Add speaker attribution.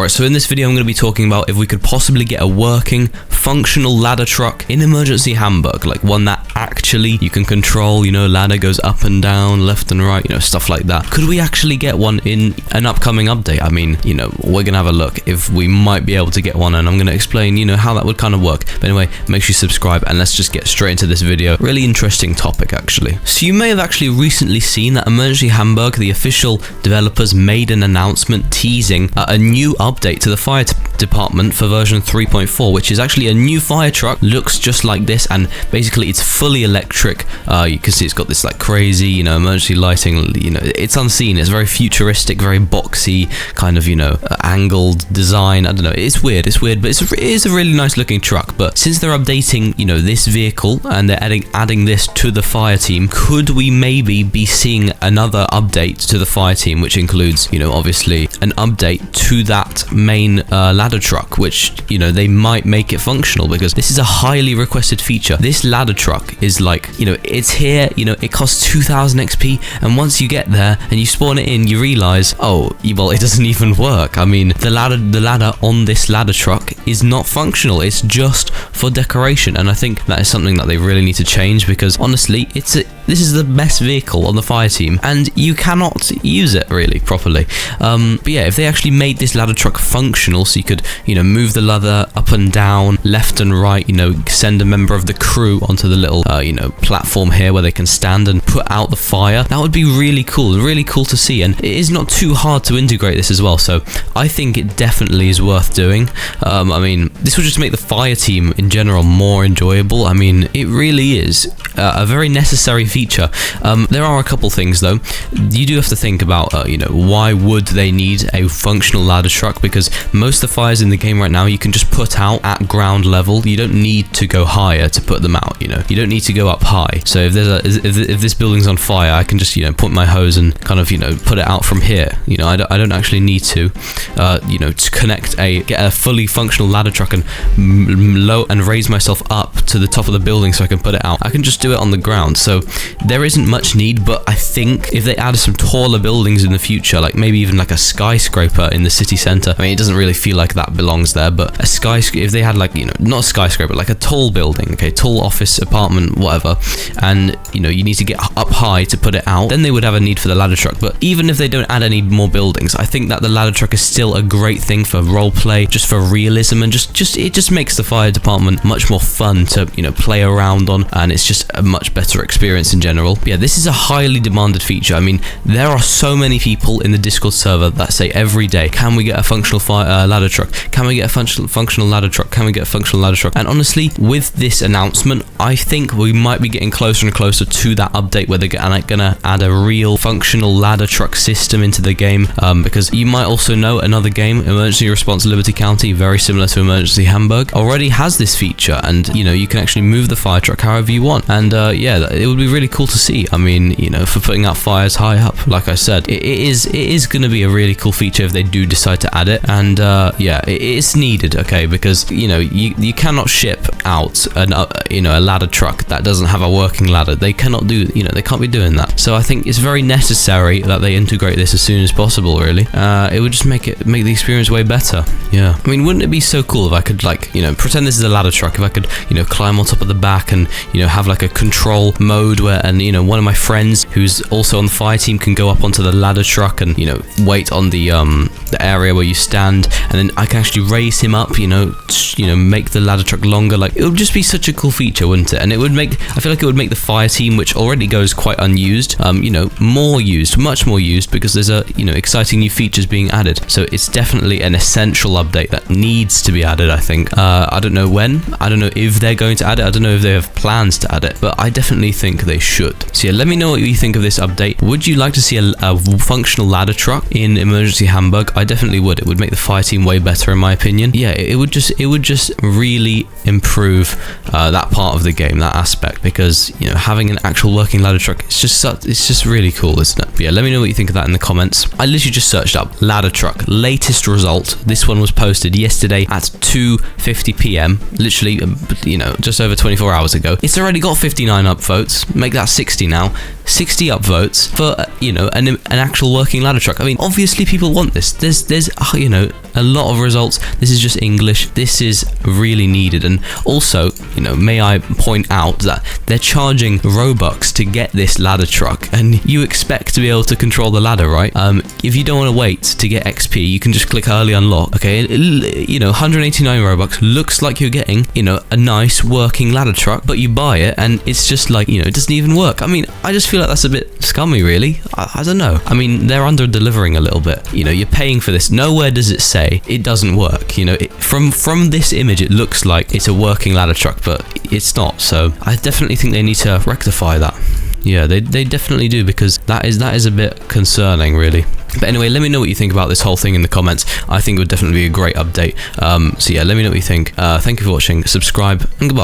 Speaker 1: Alright, so in this video I'm going to be talking about if we could possibly get a working, functional ladder truck in Emergency Hamburg, like one that actually you can control, you know, ladder goes up and down, left and right, you know, stuff like that. Could we actually get one in an upcoming update? I mean, you know, we're going to have a look if we might be able to get one, and I'm going to explain, you know, how that would kind of work. But anyway, make sure you subscribe and let's just get straight into this video. Really interesting topic, actually. So you may have actually recently seen that Emergency Hamburg, the official developers, made an announcement teasing a new update to the fire department for version 3.4, which is actually a new fire truck. Looks just like this, and basically it's fully electric. You can see it's got this like crazy, you know, emergency lighting. You know, it's unseen. It's very futuristic, very boxy, kind of, you know, angled design. I don't know. It's weird, but it is a really nice looking truck. But since they're updating, you know, this vehicle and they're adding this to the fire team, could we maybe be seeing another update to the fire team, which includes, you know, obviously an update to that main ladder truck, which, you know, they might make it functional, because this is a highly requested feature. This ladder truck is like, you know, it's here, you know, it costs 2000 XP, and once you get there and you spawn it in, you realize, oh, well, it doesn't even work. I mean, the ladder on this ladder truck is not functional. It's just for decoration, and I think that is something that they really need to change, because honestly, this is the best vehicle on the fire team, and you cannot use it really properly. But yeah, if they actually made this ladder truck functional, so you could, you know, move the ladder up and down, left and right, you know, send a member of the crew onto the little, you know, platform here where they can stand and put out the fire, that would be really cool to see. And it is not too hard to integrate this as well, so I think it definitely is worth doing. I mean, this would just make the fire team in general more enjoyable. I mean, it really is a very necessary feature. There are a couple things though. You do have to think about, you know, why would they need a functional ladder truck? Because most of the fires in the game right now you can just put out at ground level. You don't need to go higher to put them out, you know. You don't need to go up high. So if this building's on fire, I can just, you know, point my hose and kind of, you know, put it out from here. You know, I don't actually need to, you know, to get a fully functional ladder truck and raise myself up to the top of the building so I can put it out. I can just do it on the ground. So there isn't much need, but I think if they added some taller buildings in the future, like maybe even like a skyscraper in the city center, I mean, it doesn't really feel like that belongs there, but a skyscraper, if they had like, you know, not a skyscraper, like a tall building, okay, tall office, apartment, whatever, and, you know, you need to get up high to put it out, then they would have a need for the ladder truck. But even if they don't add any more buildings, I think that the ladder truck is still a great thing for roleplay, just for realism, and it just makes the fire department much more fun to, you know, play around on, and it's just a much better experience in general. But yeah, this is a highly demanded feature. I mean, there are so many people in the Discord server that say every day, can we get a functional ladder truck? Can we get a functional ladder truck? Can we get a functional ladder truck? And honestly, with this announcement, I think we might be getting closer and closer to that update where they're gonna add a real functional ladder truck system into the game, because you might also know another game, Emergency Response Liberty County, very similar to Emergency Hamburg, already has this feature, and, you know, you can actually move the fire truck however you want. And yeah, it would be really cool to see. I mean, you know, for putting out fires high up, like I said, it is going to be a really cool feature if they do decide to add it. And yeah, it is needed, okay, because, you know, you cannot ship out you know, a ladder truck that doesn't have a working ladder. They cannot do, you know, they can't be doing that. So I think it's very necessary that they integrate this as soon as possible, really. It would just make the experience way better. Yeah, I mean, wouldn't it be so cool if I could, like, you know, pretend this is a ladder truck, if I could, you know, climb on top of the back and, you know, have like a control mode where, and, you know, one of my friends who's also on the fire team can go up onto the ladder truck and, you know, wait on the area where you stand, and then I can actually raise him up, you know, make the ladder truck longer. Like, it would just be such a cool feature, wouldn't it? And it would I feel like it would make the fire team, which already goes quite unused, you know, much more used, because there's you know, exciting new features being added. So it's definitely an essential update that needs to be added, I think. I don't know when, I don't know if they're going to add it, I don't know if they have plans to add it, but I definitely think they should. So yeah, let me know what you think of this update. Would you like to see a functional ladder truck in Emergency Hamburg? I definitely would. It would make the fire team way better, in my opinion. Yeah, it would just really improve that part of the game, that aspect, because, you know, having an actual working ladder truck, it's just really cool, isn't it? But yeah, let me know what you think of that in the comments. I literally just searched up ladder truck latest result. This one was posted yesterday at 2:50 p.m. literally, you know, just over 24 hours ago. It's already got 59 upvotes. make that 60 now. 60 upvotes for, you know, an actual working ladder truck. I mean, obviously people want this. There's you know, a lot of results. This is just English. This is really needed. And also, you know, may I point out that they're charging Robux to get this ladder truck, and you expect to be able to control the ladder, right? If you don't want to wait to get XP, you can just click early unlock, okay? You know, 189 Robux looks like you're getting, you know, a nice working ladder truck, but you buy it and it's just like, you know, it doesn't even work. I mean, I just feel like that's a bit scummy, really. I don't know. I mean, they're under delivering a little bit. You know, you're paying for this. Nowhere does it say it doesn't work. You know, from this image, it looks like it's a working ladder truck, but it's not. So I definitely think they need to rectify that. Yeah, they definitely do, because that is a bit concerning, really. But anyway, let me know what you think about this whole thing in the comments. I think it would definitely be a great update. So yeah, let me know what you think. Thank you for watching. Subscribe, and goodbye.